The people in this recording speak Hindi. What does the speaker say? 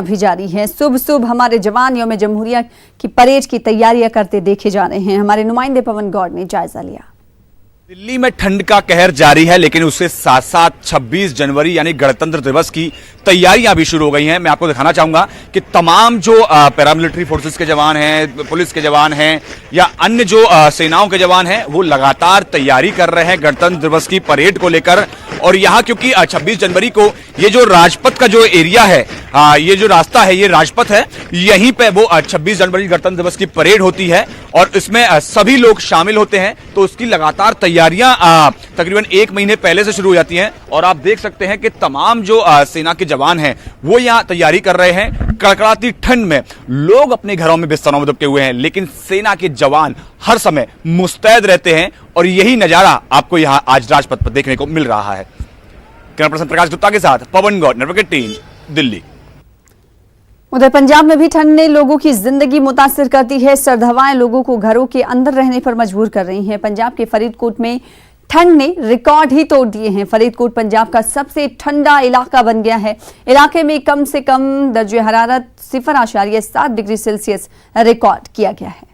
भी जारी है। सुबह सुबह हमारे जवान यौम जमहूरिया की परेड की तैयारियां करते देखे जा रहे हैं। हमारे नुमाइंदे पवन गौड़ ने जायजा लिया। दिल्ली में ठंड का कहर जारी है, लेकिन उसके साथ साथ 26 जनवरी यानी गणतंत्र दिवस की तैयारियां भी शुरू हो गई हैं। मैं आपको दिखाना चाहूंगा कि तमाम जो पैरामिलिट्री फोर्सेस के जवान हैं, पुलिस के जवान हैं या अन्य जो सेनाओं के जवान हैं, वो लगातार तैयारी कर रहे हैं गणतंत्र दिवस की परेड को लेकर। और यहाँ क्योंकि 26 जनवरी को ये जो राजपथ का जो एरिया है, ये जो रास्ता है, ये राजपथ है, यहीं पे वो 26 जनवरी गणतंत्र दिवस की परेड होती है और इसमें सभी लोग शामिल होते हैं। तो उसकी लगातार तैयारियां तकरीबन 1 महीने पहले से शुरू हो जाती हैं और आप देख सकते हैं कि तमाम जो सेना के जवान हैं वो यहाँ तैयारी कर रहे हैं। कड़कड़ाती ठंड में लोग अपने घरों में बिस्तरों में दुबके हुए हैं, लेकिन सेना के जवान हर समय मुस्तैद रहते हैं और यही नजारा आपको यहाँ आज राजपथ पर देखने को मिल रहा है। कैमरा पर्सन प्रकाश गुप्ता के साथ पवन गौड़, नेटवर्क 18, दिल्ली। उधर पंजाब में भी ठंड ने लोगों की जिंदगी मुतासिर करती है। सर्द हवाएं लोगों को घरों के अंदर रहने पर मजबूर कर रही हैं। पंजाब के फरीदकोट में ठंड ने रिकॉर्ड ही तोड़ दिए हैं। फरीदकोट पंजाब का सबसे ठंडा इलाका बन गया है। इलाके में कम से कम दर्जे हरारत 0.7 डिग्री सेल्सियस रिकॉर्ड किया गया है।